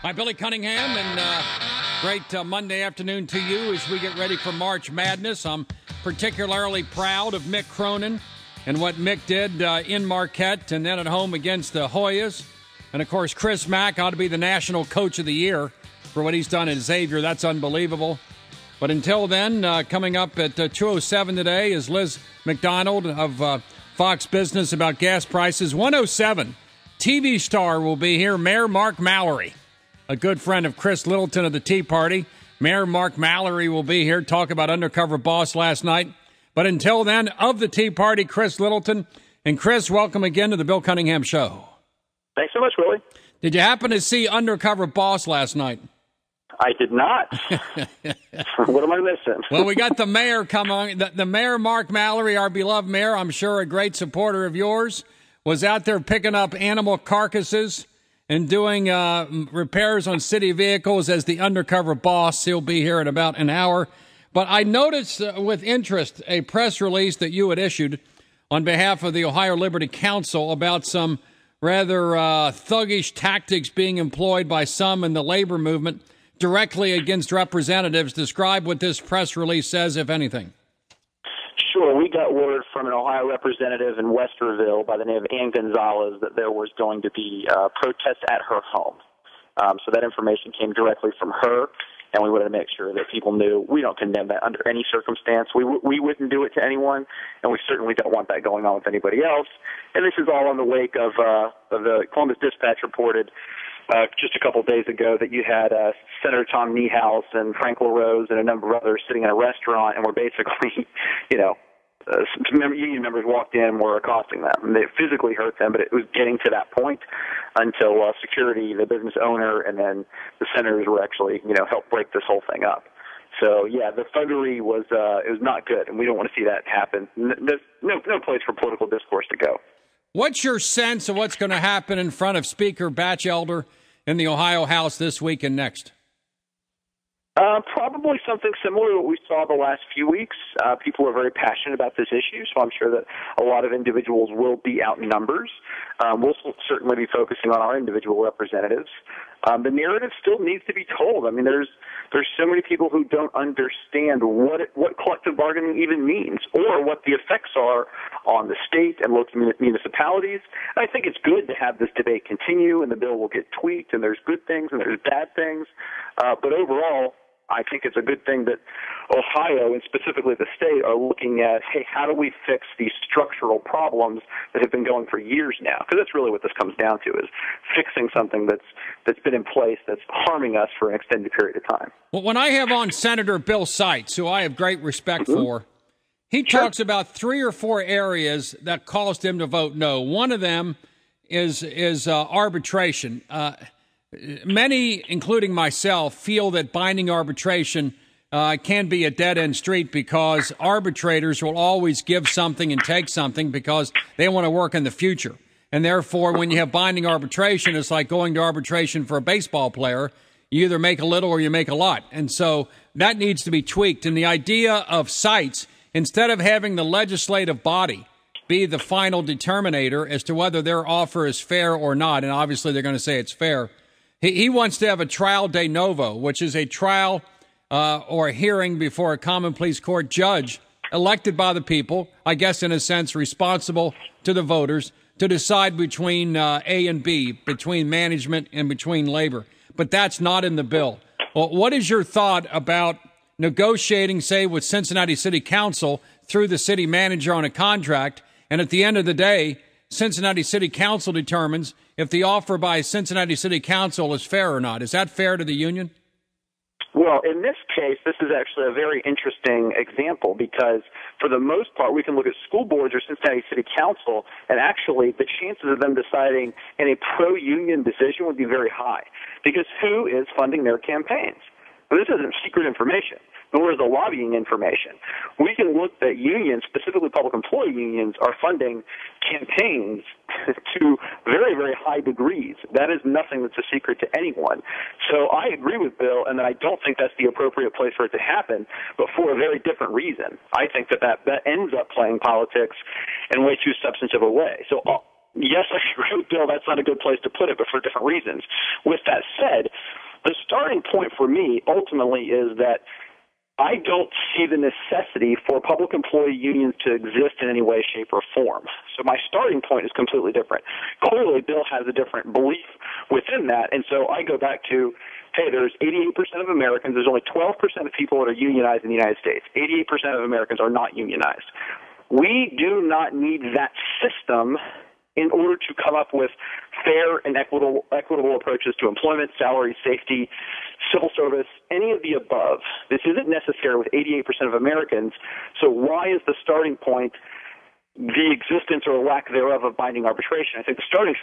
Hi, Billy Cunningham, and great Monday afternoon to you as we get ready for March Madness. I'm particularly proud of Mick Cronin and what Mick did in Marquette and then at home against the Hoyas. And, of course, Chris Mack ought to be the National Coach of the Year for what he's done at Xavier. That's unbelievable. But until then, coming up at 2:07 today is Liz McDonald of Fox Business about gas prices. 1:07, TV star will be here, Mayor Mark Mallory, a good friend of Chris Littleton of the Tea Party. Mayor Mark Mallory will be here, talk about Undercover Boss last night. But until then, of the Tea Party, Chris Littleton. And Chris, welcome again to the Bill Cunningham Show. Thanks so much, Willie. Did you happen to see Undercover Boss last night? I did not. What am I missing? Well, we got the mayor come on. The mayor, Mark Mallory, our beloved mayor, I'm sure a great supporter of yours, was out there picking up animal carcasses and doing repairs on city vehicles as the Undercover Boss. He'll be here in about an hour. But I noticed with interest a press release that you had issued on behalf of the Ohio Liberty Council about some rather thuggish tactics being employed by some in the labor movement directly against representatives. Describe what this press release says, if anything. Sure. We got word from an Ohio representative in Westerville by the name of Ann Gonzalez that there was going to be protests at her home. So that information came directly from her, and we wanted to make sure that people knew we don't condemn that under any circumstance. We wouldn't do it to anyone, and we certainly don't want that going on with anybody else. And this is all in the wake of the Columbus Dispatch reported just a couple of days ago that you had Senator Tom Niehaus and Frank LaRose and a number of others sitting in a restaurant and were basically, union members walked in and were accosting them. And they physically hurt them, but it was getting to that point until security, the business owner, and then the senators were actually, helped break this whole thing up. So, yeah, the thuggery was it was not good, and we don't want to see that happen. There's no place for political discourse to go. What's your sense of what's going to happen in front of Speaker Batchelder in the Ohio House this week and next? Probably something similar to what we saw the last few weeks. People are very passionate about this issue, so I'm sure that a lot of individuals will be out in numbers. We'll certainly be focusing on our individual representatives. The narrative still needs to be told. I mean, there's so many people who don't understand what collective bargaining even means or what the effects are on the state and local municipalities. And I think it's good to have this debate continue, and the bill will get tweaked, and there's good things and there's bad things. But overall, I think it's a good thing that Ohio, and specifically the state, are looking at, hey, how do we fix these structural problems that have been going for years now? Because that's really what this comes down to, is fixing something that's been in place that's harming us for an extended period of time. Well, when I have on Senator Bill Seitz, who I have great respect for, he talks about 3 or 4 areas that caused him to vote no. One of them is arbitration. Many, including myself, feel that binding arbitration can be a dead-end street because arbitrators will always give something and take something because they want to work in the future. And therefore, when you have binding arbitration, it's like going to arbitration for a baseball player. You either make a little or you make a lot. And so that needs to be tweaked. And the idea of Seitz, instead of having the legislative body be the final determinator as to whether their offer is fair or not, and obviously they're going to say it's fair, he wants to have a trial de novo, which is a trial or a hearing before a common pleas court judge elected by the people, I guess in a sense responsible to the voters, to decide between A and B, between management and between labor. But that's not in the bill. Well, what is your thought about negotiating, say, with Cincinnati City Council through the city manager on a contract, and at the end of the day, Cincinnati City Council determines if the offer by Cincinnati City Council is fair or not? Is that fair to the union? Well, in this case, this is actually a very interesting example because for the most part, we can look at school boards or Cincinnati City Council, and actually the chances of them deciding in a pro-union decision would be very high because who is funding their campaigns? Well, this isn't secret information, nor is the lobbying information. We can look at unions, specifically public employee unions, are funding campaigns to very, very high degrees. That is nothing that's a secret to anyone. So I agree with Bill, and I don't think that's the appropriate place for it to happen, but for a very different reason. I think that ends up playing politics in way too substantive a way. So yes, I agree with Bill. That's not a good place to put it, but for different reasons. With that said, the starting point for me ultimately is that I don't see the necessity for public employee unions to exist in any way, shape, or form. So my starting point is completely different. Clearly, Bill has a different belief within that, and so I go back to, hey, there's 88% of Americans, there's only 12% of people that are unionized in the United States. 88% of Americans are not unionized. We do not need that system in order to come up with fair and equitable approaches to employment, salary, safety, civil service, any of the above. This isn't necessary with 88% of Americans, so why is the starting point the existence or lack thereof of binding arbitration? I think the starting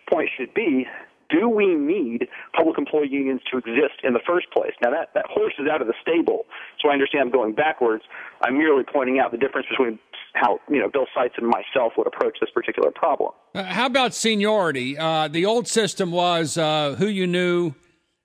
point should be, do we need public employee unions to exist in the first place? Now, that horse is out of the stable, so I understand I'm going backwards. I'm merely pointing out the difference between how Bill Seitz and myself would approach this particular problem. How about seniority? The old system was who you knew.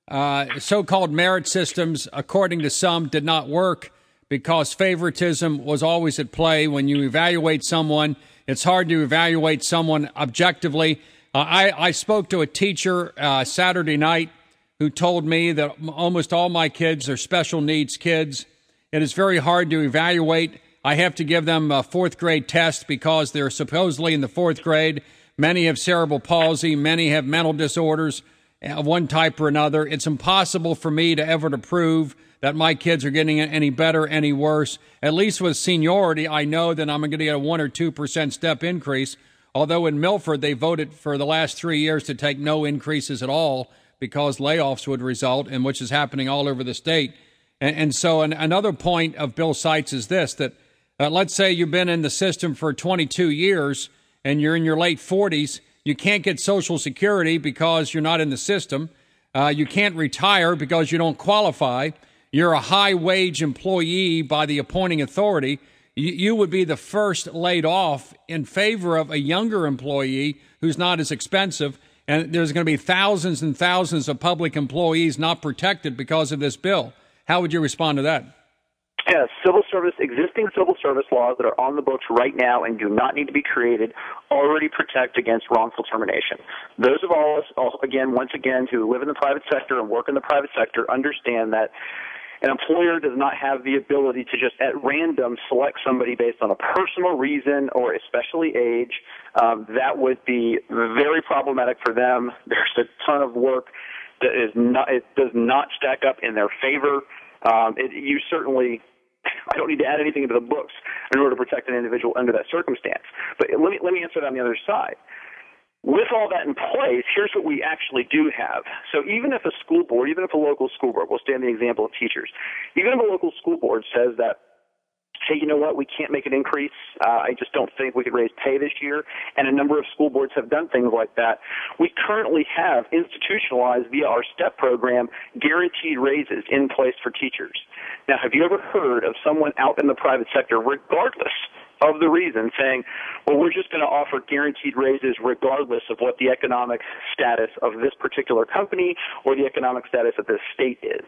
So-called merit systems, according to some, did not work because favoritism was always at play. When you evaluate someone, it's hard to evaluate someone objectively. I spoke to a teacher Saturday night who told me that almost all my kids are special needs kids. It is very hard to evaluate. I have to give them a fourth grade test because they're supposedly in the fourth grade. Many have cerebral palsy. Many have mental disorders of one type or another. It's impossible for me to ever to prove that my kids are getting any better, any worse. At least with seniority, I know that I'm going to get a 1 or 2% step increase. Although in Milford, they voted for the last 3 years to take no increases at all because layoffs would result, and which is happening all over the state. And so another point of Bill Seitz is this, that let's say you've been in the system for 22 years and you're in your late 40s. You can't get Social Security because you're not in the system. You can't retire because you don't qualify. You're a high-wage employee by the appointing authority. You would be the first laid off in favor of a younger employee who's not as expensive. And there's going to be thousands and thousands of public employees not protected because of this bill. How would you respond to that? Yes, existing civil service laws that are on the books right now and do not need to be created already protect against wrongful termination. Those of us, once again, who live in the private sector and work in the private sector understand that an employer does not have the ability to just at random select somebody based on a personal reason or especially age. That would be very problematic for them. There's a ton of work that it does not stack up in their favor. I don't need to add anything into the books in order to protect an individual under that circumstance. But let me answer that on the other side. With all that in place, here's what we actually do have. So even if a school board, even if a local school board, we'll stay on the example of teachers, even if a local school board says that, hey, you know what, we can't make an increase, I just don't think we could raise pay this year, and a number of school boards have done things like that, we currently have institutionalized via our STEP program guaranteed raises in place for teachers. Now, have you ever heard of someone out in the private sector, regardless of the reason, saying, well, we're just going to offer guaranteed raises regardless of what the economic status of this particular company or the economic status of this state is?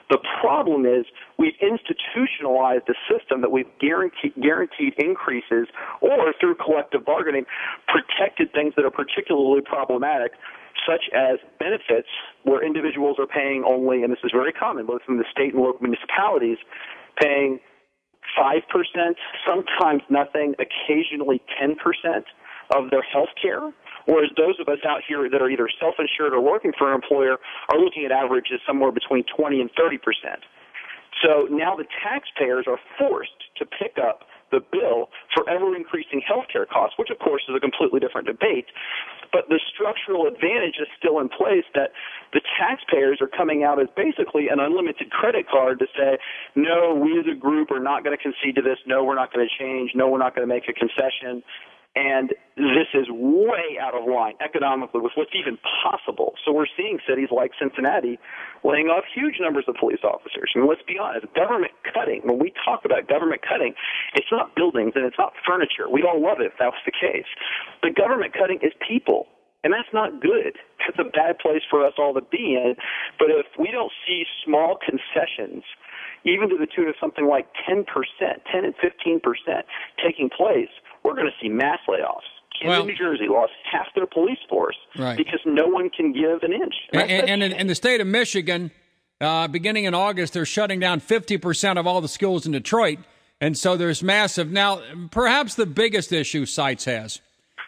The problem is we've institutionalized a system that we've guaranteed increases or through collective bargaining protected things that are particularly problematic, such as benefits where individuals are paying only, and this is very common both in the state and local municipalities, paying 5%, sometimes nothing, occasionally 10% of their health care, whereas those of us out here that are either self-insured or working for an employer are looking at averages somewhere between 20 and 30%. So now the taxpayers are forced to pick up the bill for ever-increasing health care costs, which, of course, is a completely different debate. But the structural advantage is still in place that the taxpayers are coming out as basically an unlimited credit card to say, no, we as a group are not going to concede to this. No, we're not going to change. No, we're not going to make a concession. And this is way out of line economically with what's even possible. So we're seeing cities like Cincinnati laying off huge numbers of police officers. I mean, let's be honest, government cutting, when we talk about government cutting, it's not buildings and it's not furniture. We'd all love it if that was the case. The government cutting is people, and that's not good. It's a bad place for us all to be in. But if we don't see small concessions, even to the tune of something like 10%, 10 and 15% taking place, we're going to see mass layoffs. Camden, New Jersey lost half their police force because no one can give an inch. And in the state of Michigan, beginning in August, they're shutting down 50% of all the schools in Detroit. And so there's massive. Now, perhaps the biggest issue Seitz has,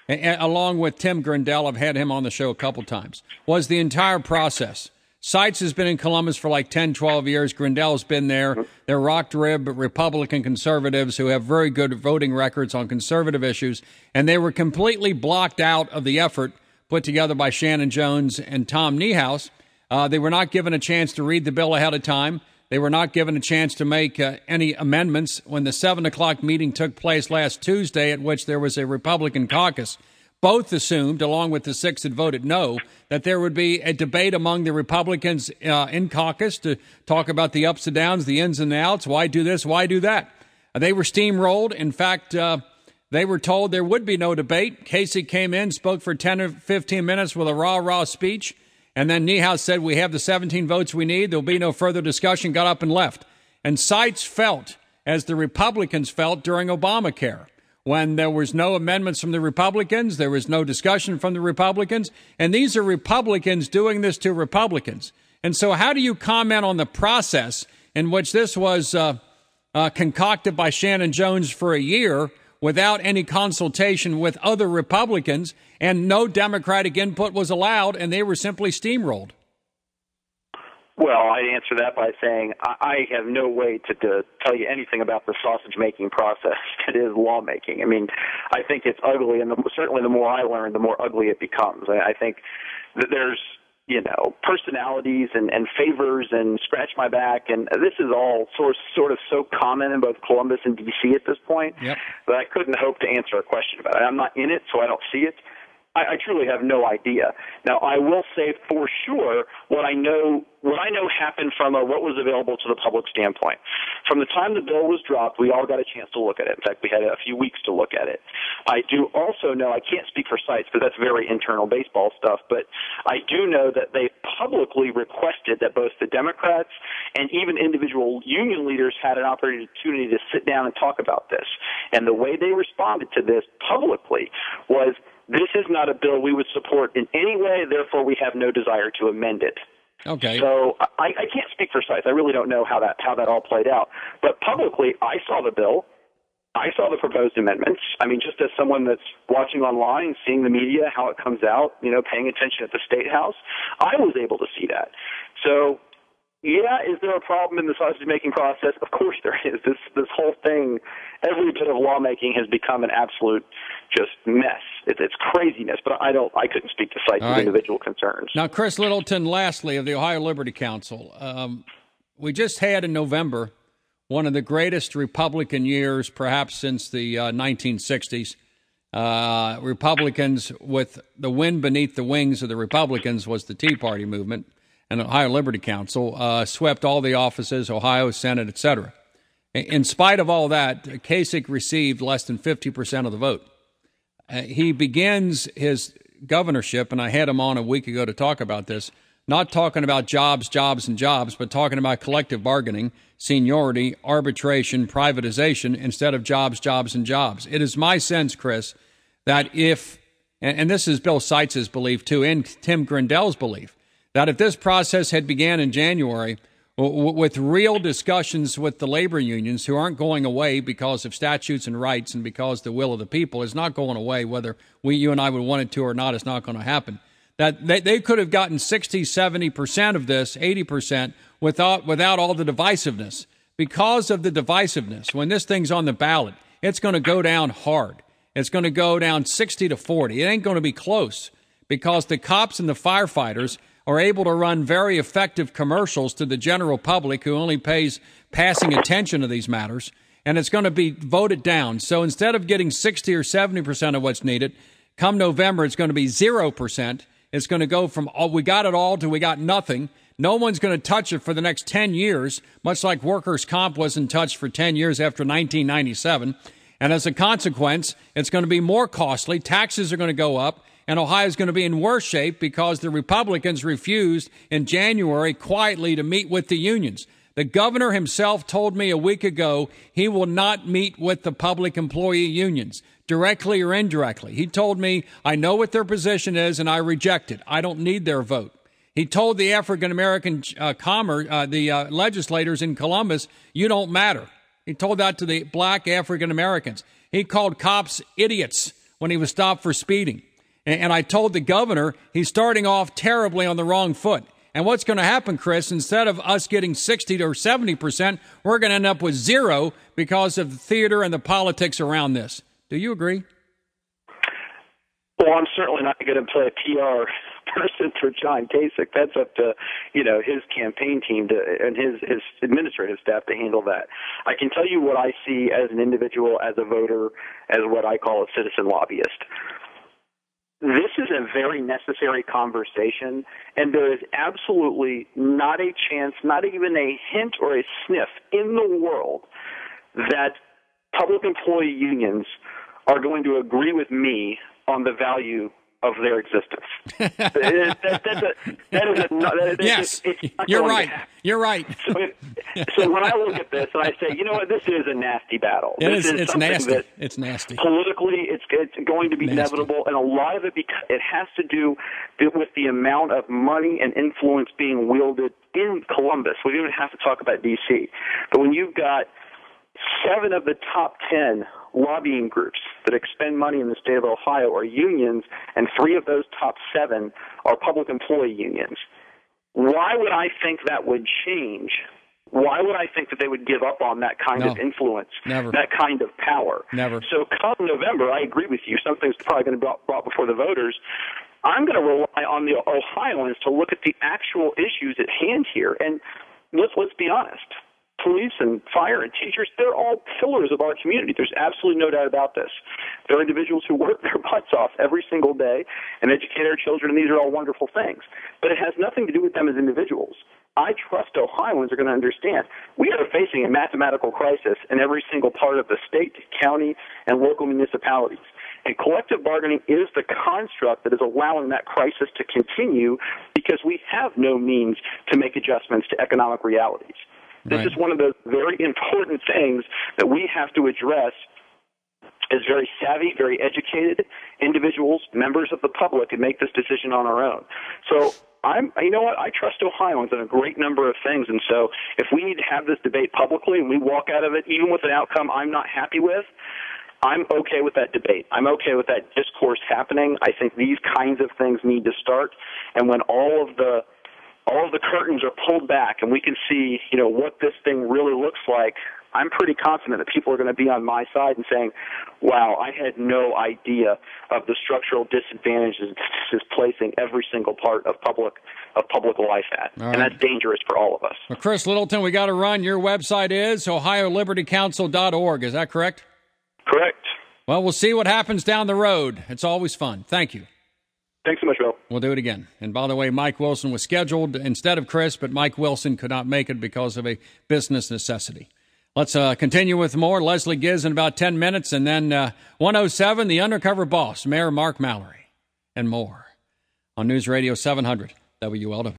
along with Tim Grindell, I've had him on the show a couple times, was the entire process. Seitz has been in Columbus for like 10, 12 years. Grindell's been there. They're rock-rib Republican conservatives who have very good voting records on conservative issues, and they were completely blocked out of the effort put together by Shannon Jones and Tom Niehaus. They were not given a chance to read the bill ahead of time. They were not given a chance to make any amendments. When the 7 o'clock meeting took place last Tuesday, at which there was a Republican caucus, both assumed, along with the 6 that voted no, that there would be a debate among the Republicans in caucus to talk about the ups and downs, the ins and outs, why do this, why do that. They were steamrolled. In fact, they were told there would be no debate. Casey came in, spoke for 10 or 15 minutes with a rah-rah speech, and then Niehaus said, we have the 17 votes we need, there'll be no further discussion, got up and left. And Seitz felt, as the Republicans felt during Obamacare, when there was no amendments from the Republicans, there was no discussion from the Republicans, and these are Republicans doing this to Republicans. And so how do you comment on the process in which this was concocted by Shannon Jones for a year without any consultation with other Republicans, and no Democratic input was allowed, and they were simply steamrolled? Well, I'd answer that by saying I have no way to tell you anything about the sausage-making process that is lawmaking. I mean, I think it's ugly, and certainly the more I learn, the more ugly it becomes. I think that there's, personalities and favors and scratch my back, and this is all sort of so common in both Columbus and D.C. at this point that I couldn't hope to answer a question about it. I'm not in it, so I don't see it. I truly have no idea. Now, I will say for sure what I know happened from what was available to the public standpoint. From the time the bill was dropped, we all got a chance to look at it. In fact, we had a few weeks to look at it. I do also know, I can't speak for Seitz because that's very internal baseball stuff, but I do know that they publicly requested that both the Democrats and even individual union leaders had an opportunity to sit down and talk about this. And the way they responded to this publicly was, this is not a bill we would support in any way, therefore we have no desire to amend it. Okay. So I can't speak for Seitz. I really don't know how that all played out. But publicly, I saw the bill. I saw the proposed amendments. I mean, just as someone that's watching online, seeing the media, how it comes out, paying attention at the State House, I was able to see that. So, yeah, is there a problem in the sausage-making process? Of course there is. This whole thing, every bit of lawmaking has become an absolute just mess. It's craziness, but I couldn't speak to Seitz individual concerns. Now, Chris Littleton, lastly, of the Ohio Liberty Council, we just had in November one of the greatest Republican years perhaps since the 1960s. Republicans, with the wind beneath the wings of the Republicans, was the Tea Party movement, and Ohio Liberty Council swept all the offices, Ohio, Senate, etc. In spite of all that, Kasich received less than 50% of the vote. He begins his governorship, and I had him on a week ago to talk about this, not talking about jobs, and jobs, but talking about collective bargaining, seniority, arbitration, privatization, instead of jobs, and jobs. It is my sense, Chris, that if, and this is Bill Seitz's belief too, and Tim Grindell's belief, that if this process had began in January, with real discussions with the labor unions, who aren't going away because of statutes and rights and because the will of the people is not going away, whether you and I would want it to or not, it's not going to happen, that they could have gotten 60, 70% of this, 80%, without all the divisiveness. Because of the divisiveness, when this thing's on the ballot, it's going to go down hard. It's going to go down 60-40. It ain't going to be close, because the cops and the firefighters are able to run very effective commercials to the general public who only pays passing attention to these matters, and it's going to be voted down. So instead of getting 60 or 70% of what's needed, come November, it's going to be 0%. It's going to go from we got it all to we got nothing. No one's going to touch it for the next 10 years, much like workers' comp wasn't touched for 10 years after 1997. And as a consequence, it's going to be more costly. Taxes are going to go up. And Ohio is going to be in worse shape because the Republicans refused in January quietly to meet with the unions. The governor himself told me a week ago he will not meet with the public employee unions, directly or indirectly. He told me, I know what their position is, and I reject it. I don't need their vote. He told the African-American legislators in Columbus, you don't matter. He told that to the black African-Americans. He called cops idiots when he was stopped for speeding. And I told the governor he's starting off terribly on the wrong foot. And what's going to happen, Chris, instead of us getting 60 or 70%, we're going to end up with zero because of the theater and the politics around this. Do you agree? Well, I'm certainly not going to play a PR person for John Kasich. That's up to, his campaign team and his administrative staff to handle that. I can tell you what I see as an individual, as a voter, as what I call a citizen lobbyist. This is a very necessary conversation, and there is absolutely not a chance, not even a hint or a sniff in the world that public employee unions are going to agree with me on the value of their existence. Yes, you're right. You're right. So when I look at this and I say, you know what, this is a nasty battle. It's nasty. It's nasty. Politically, it's going to be inevitable, and a lot of it has to do with the amount of money and influence being wielded in Columbus. We don't even have to talk about D.C. But when you've got 7 of the top 10 lobbying groups that expend money in the state of Ohio are unions, and 3 of those top 7 are public employee unions. Why would I think that would change? Why would I think that they would give up on that kind of influence, that kind of power? Never. So come November, I agree with you. Something's probably going to be brought before the voters. I'm going to rely on the Ohioans to look at the actual issues at hand here. And let's be honest. Police and fire and teachers, they're all pillars of our community. There's absolutely no doubt about this. They're individuals who work their butts off every single day and educate our children, and these are all wonderful things. But it has nothing to do with them as individuals. I trust Ohioans are going to understand. We are facing a mathematical crisis in every single part of the state, county, and local municipalities. And collective bargaining is the construct that is allowing that crisis to continue because we have no means to make adjustments to economic realities. This is one of those very important things that we have to address as very savvy, very educated individuals, members of the public, and make this decision on our own. So you know what? I trust Ohioans on a great number of things. And so if we need to have this debate publicly and we walk out of it, even with an outcome I'm not happy with, I'm okay with that debate. I'm okay with that discourse happening. I think these kinds of things need to start. And when all of the curtains are pulled back and we can see, what this thing really looks like, I'm pretty confident that people are going to be on my side and saying, wow, I had no idea of the structural disadvantages this is placing every single part of public life at. Right. And that's dangerous for all of us. Well, Chris Littleton, we got to run. Your website is OhioLibertyCouncil.org. Is that correct? Correct. Well, we'll see what happens down the road. It's always fun. Thank you. Thanks so much, Bill. We'll do it again. And by the way, Mike Wilson was scheduled instead of Chris, but Mike Wilson could not make it because of a business necessity. Let's continue with more. Leslie Giz in about 10 minutes, and then 107, The Undercover Boss, Mayor Mark Mallory, and more on News Radio 700 WLW.